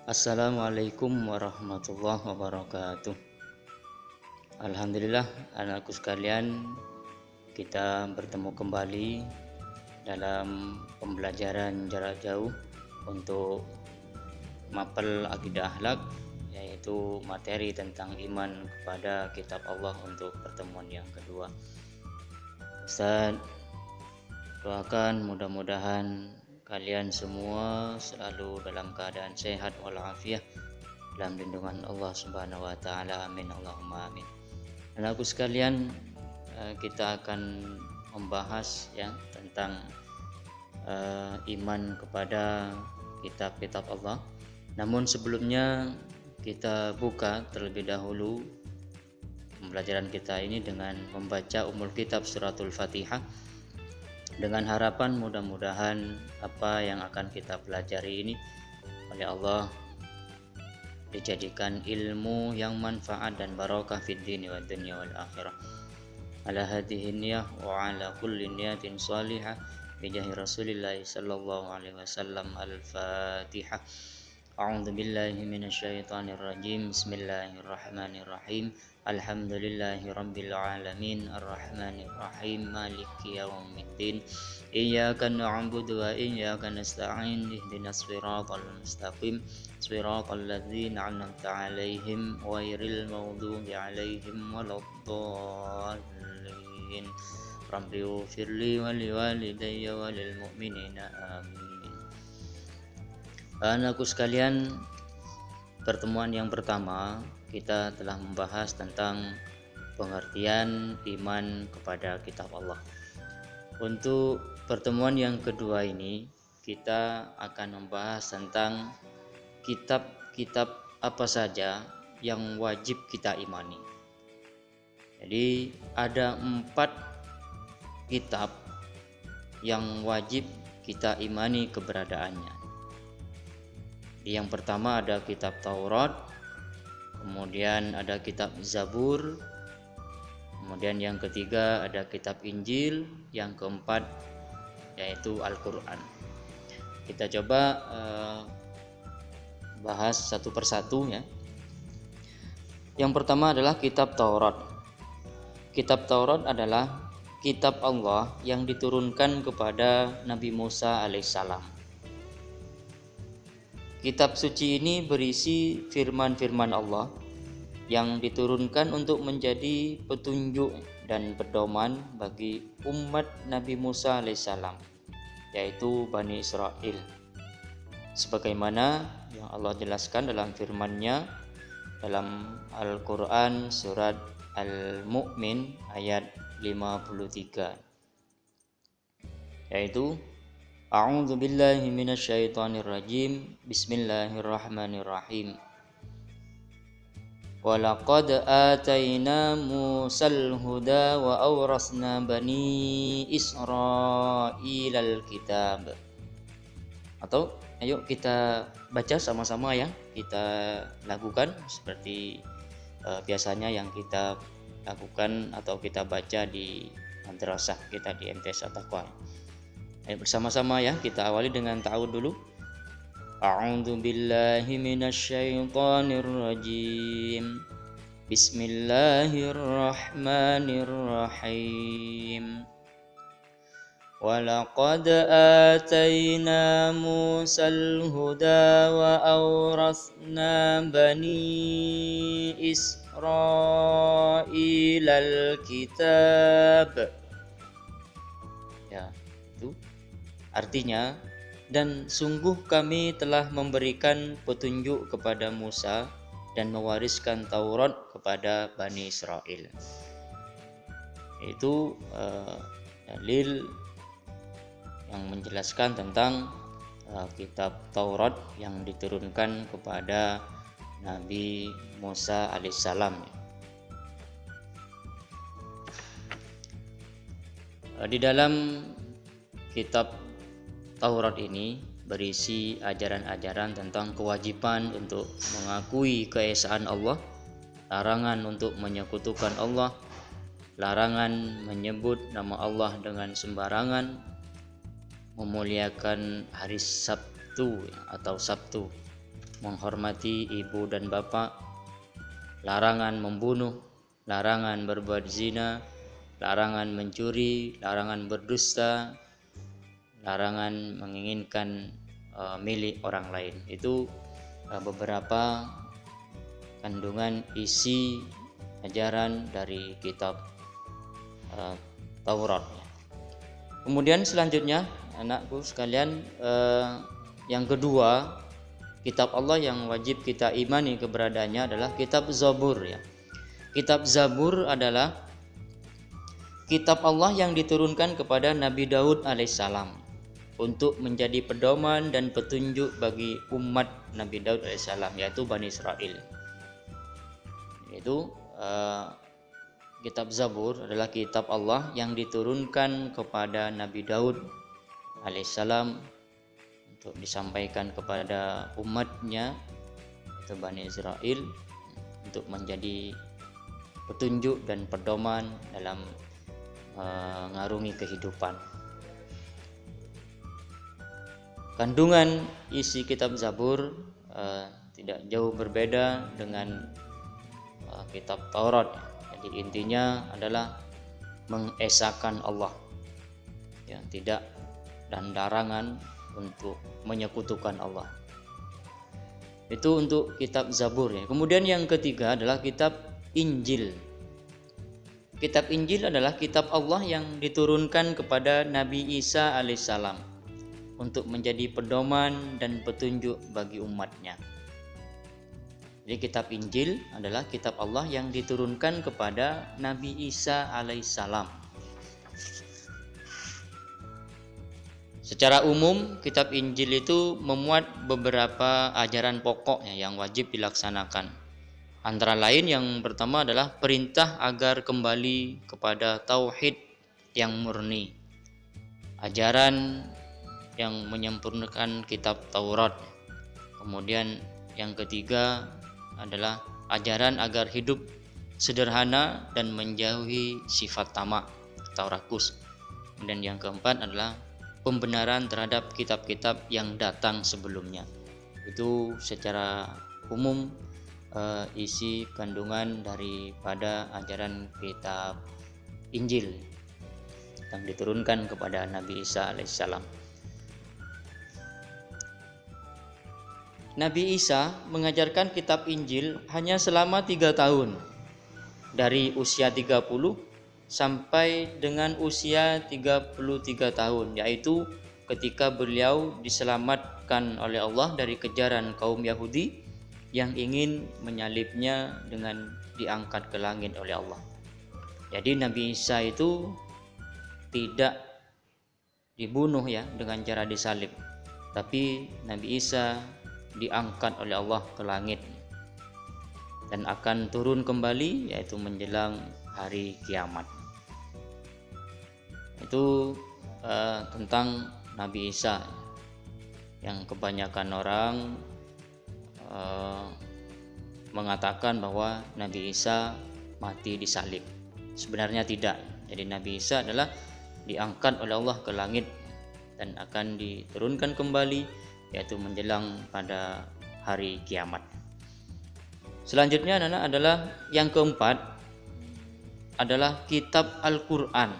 Assalamualaikum warahmatullahi wabarakatuh. Alhamdulillah, anakku sekalian, kita bertemu kembali dalam pembelajaran jarak jauh untuk mapel akidah akhlak, yaitu materi tentang iman kepada kitab Allah untuk pertemuan yang kedua. Ustaz doakan mudah-mudahan kalian semua selalu dalam keadaan sehat walafiat dalam lindungan Allah Subhanahu wa taala. Amin Allahumma amin. Anakku sekalian, kita akan membahas tentang iman kepada kitab-kitab Allah. Namun sebelumnya kita buka terlebih dahulu pembelajaran kita ini dengan membaca Ummul Kitab Suratul Fatihah, dengan harapan mudah-mudahan apa yang akan kita pelajari ini oleh Allah dijadikan ilmu yang manfaat dan barakah fid dini wad dunya wal akhirah. Ala hadhihi niyyah wa ala kulli niyatin shalihah bi jahi Rasulillah sallallahu alaihi wasallam. Al-Fatihah. A'udzu billahi minasyaitonir rajim. Bismillahirrahmanirrahim. Alhamdulillahi rabbil alamin arrahmanir rahim maliki yaumiddin iyyaka na'budu wa iyyaka nasta'in ihdinas siratal mustaqim siratal ladzina an'amta 'alaihim ghairil maghdubi 'alaihim waladdallin. Rabbi ighfirli wa liwalidayya wa lil mu'minina amin. Anakku sekalian, pertemuan yang pertama kita telah membahas tentang pengertian iman kepada kitab Allah. Untuk pertemuan yang kedua ini kita akan membahas tentang kitab-kitab apa saja yang wajib kita imani. Jadi ada 4 kitab yang wajib kita imani keberadaannya. Yang pertama ada kitab Taurat, kemudian ada kitab Zabur, kemudian yang ketiga ada kitab Injil, yang keempat yaitu Al-Quran. Kita coba bahas satu persatu ya. Yang pertama adalah kitab Taurat. Kitab Taurat adalah kitab Allah yang diturunkan kepada Nabi Musa alaihissalam. Kitab suci ini berisi firman-firman Allah yang diturunkan untuk menjadi petunjuk dan pedoman bagi umat Nabi Musa alaihissalam, yaitu Bani Israel. Sebagaimana yang Allah jelaskan dalam firman-Nya dalam Al-Quran surat Al-Mu'min ayat 53, yaitu A'udzu billahi minasyaitonir rajim. Bismillahirrahmanirrahim. Wa laqad atayna Musal huda wa awrasna bani Israilal kitab. Atau ayo kita baca sama-sama ya. Kita lakukan seperti biasanya yang kita lakukan atau kita baca di madrasah kita di MTS At-Taqwa. Ayo bersama-sama ya, kita awali dengan ta'awud dulu. A'udzu billahi minasyaitonir rajim. Bismillahirrahmanirrahim. Wa laqad atayna Musal huda wa awrasna bani Israilal kitab. Ya, itu artinya, dan sungguh kami telah memberikan petunjuk kepada Musa dan mewariskan Taurat kepada Bani Israel. Itu dalil yang menjelaskan tentang kitab Taurat yang diturunkan kepada Nabi Musa alaihissalam. Di dalam kitab Taurat ini berisi ajaran-ajaran tentang kewajiban untuk mengakui keesaan Allah, larangan untuk menyekutukan Allah, larangan menyebut nama Allah dengan sembarangan, memuliakan hari Sabtu atau Sabtu, menghormati ibu dan bapak, larangan membunuh, larangan berbuat zina, larangan mencuri, larangan berdusta, larangan menginginkan milik orang lain. Itu beberapa kandungan isi ajaran dari kitab Taurat. Kemudian selanjutnya anakku sekalian, yang kedua, kitab Allah yang wajib kita imani keberadaannya adalah kitab Zabur ya. Kitab Zabur adalah kitab Allah yang diturunkan kepada Nabi Daud alaihissalam untuk menjadi pedoman dan petunjuk bagi umat Nabi Daud alaihissalam, yaitu Bani Israel. Itu kitab Zabur adalah kitab Allah yang diturunkan kepada Nabi Daud alaihissalam untuk disampaikan kepada umatnya, yaitu Bani Israel, untuk menjadi petunjuk dan pedoman dalam mengarungi kehidupan. Kandungan isi kitab Zabur tidak jauh berbeda dengan kitab Taurat. Jadi intinya adalah mengesahkan Allah, yang tidak, dan larangan untuk menyekutukan Allah. Itu untuk kitab Zabur ya. Kemudian yang ketiga adalah kitab Injil. Kitab Injil adalah kitab Allah yang diturunkan kepada Nabi Isa alaihissalam untuk menjadi pedoman dan petunjuk bagi umatnya. Jadi kitab Injil adalah kitab Allah yang diturunkan kepada Nabi Isa alaihissalam. Secara umum kitab Injil itu memuat beberapa ajaran pokok yang wajib dilaksanakan. Antara lain yang pertama adalah perintah agar kembali kepada tauhid yang murni. Ajaran yang menyempurnakan kitab Taurat. Kemudian yang ketiga adalah ajaran agar hidup sederhana dan menjauhi sifat tamak atau rakus. Dan yang keempat adalah pembenaran terhadap kitab-kitab yang datang sebelumnya. Itu secara umum isi kandungan daripada ajaran kitab Injil yang diturunkan kepada Nabi Isa alaihissalam. Nabi Isa mengajarkan kitab Injil hanya selama 3 tahun, dari usia 30 sampai dengan usia 33 tahun, yaitu ketika beliau diselamatkan oleh Allah dari kejaran kaum Yahudi yang ingin menyalibnya dengan diangkat ke langit oleh Allah. Jadi Nabi Isa itu tidak dibunuh ya dengan cara disalib, tapi Nabi Isa diangkat oleh Allah ke langit dan akan turun kembali, yaitu menjelang hari kiamat. Itu tentang Nabi Isa, yang kebanyakan orang mengatakan bahwa Nabi Isa mati disalib. Sebenarnya tidak. Jadi Nabi Isa adalah diangkat oleh Allah ke langit dan akan diturunkan kembali, yaitu menjelang pada hari kiamat. Selanjutnya adalah yang keempat adalah kitab Al-Quran.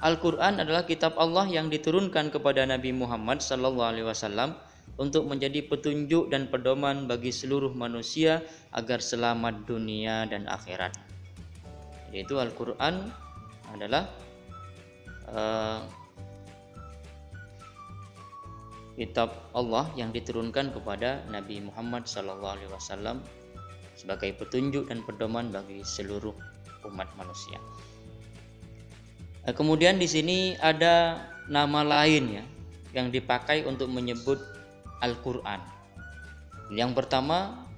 Al-Quran adalah kitab Allah yang diturunkan kepada Nabi Muhammad SAW untuk menjadi petunjuk dan pedoman bagi seluruh manusia agar selamat dunia dan akhirat. Yaitu Al-Quran adalah kitab Allah yang diturunkan kepada Nabi Muhammad SAW sebagai petunjuk dan pedoman bagi seluruh umat manusia. Kemudian di sini ada nama lain ya yang dipakai untuk menyebut Al-Quran. Yang pertama,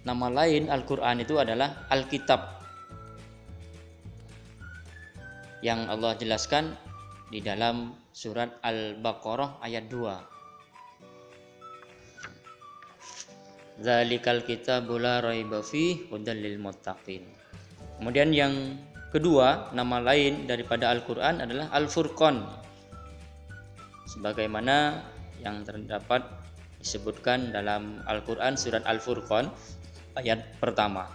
nama lain Al-Quran itu adalah Alkitab, yang Allah jelaskan di dalam surat Al-Baqarah ayat 2. Zalikal kitabu la raiba fihi hudal lil muttaqin. Kemudian yang kedua, nama lain daripada Al-Quran adalah Al-Furqan, sebagaimana yang terdapat disebutkan dalam Al-Qur'an surat Al-Furqan ayat pertama.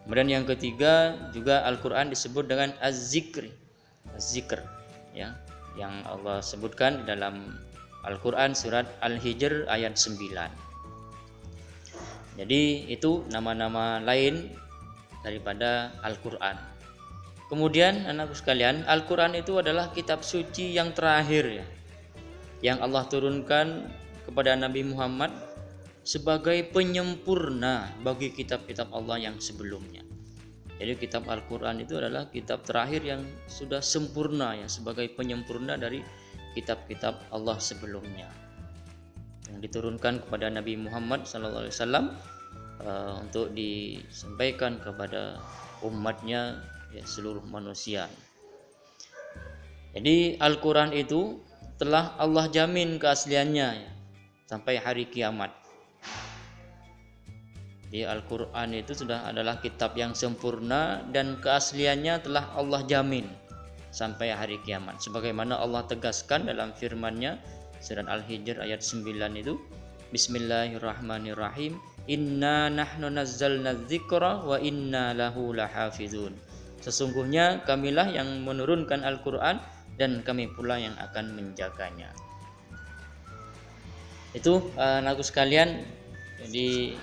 Kemudian yang ketiga juga Al-Qur'an disebut dengan Az-Zikr. Az-Zikr ya, yang Allah sebutkan dalam Al-Qur'an surat Al-Hijr ayat 9. Jadi itu nama-nama lain daripada Al-Qur'an. Kemudian anakku sekalian, Al-Qur'an itu adalah kitab suci yang terakhir ya, yang Allah turunkan kepada Nabi Muhammad sebagai penyempurna bagi kitab-kitab Allah yang sebelumnya. Jadi kitab Al-Qur'an itu adalah kitab terakhir yang sudah sempurna ya, sebagai penyempurna dari kitab-kitab Allah sebelumnya, yang diturunkan kepada Nabi Muhammad SAW untuk disampaikan kepada umatnya ya, seluruh manusia. Jadi Al-Quran itu telah Allah jamin keasliannya ya, sampai hari kiamat. Di Al-Quran itu sudah adalah kitab yang sempurna dan keasliannya telah Allah jamin sampai hari kiamat. Sebagaimana Allah tegaskan dalam firman-Nya surat Al-Hijr ayat 9 itu, Bismillahirrahmanirrahim, Inna nahnu nazzalna dzikra wa inna lahu lahafizun. Sesungguhnya kamilah yang menurunkan Al-Quran dan kami pula yang akan menjaganya. Itu anakku sekalian, jadi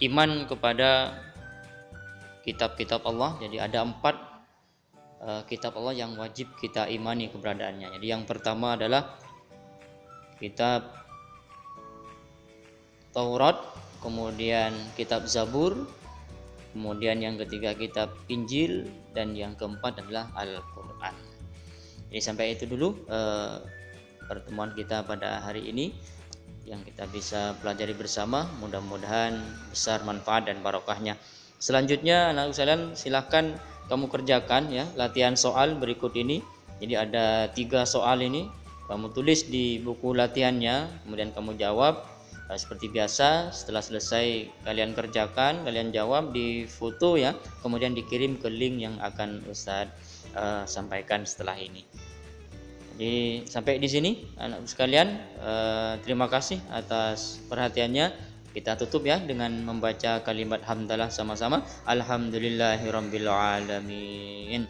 iman kepada kitab-kitab Allah. Jadi ada 4 kitab Allah yang wajib kita imani keberadaannya. Jadi yang pertama adalah kitab Taurat, kemudian kitab Zabur, kemudian yang ketiga kitab Injil, dan yang keempat adalah Al-Quran. Jadi sampai itu dulu pertemuan kita pada hari ini yang kita bisa pelajari bersama. Mudah-mudahan besar manfaat dan barokahnya. Selanjutnya anak sekalian, silahkan kamu kerjakan ya latihan soal berikut ini. Jadi ada 3 soal ini, kamu tulis di buku latihannya, kemudian kamu jawab seperti biasa. Setelah selesai kalian kerjakan, kalian jawab, di foto ya, kemudian dikirim ke link yang akan Ustadz sampaikan setelah ini. Jadi sampai di sini anak sekalian, terima kasih atas perhatiannya. Kita tutup ya dengan membaca kalimat hamdalah sama-sama. Alhamdulillahirabbil alamin.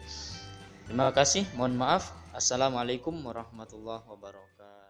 Terima kasih, mohon maaf. Assalamualaikum warahmatullahi wabarakatuh.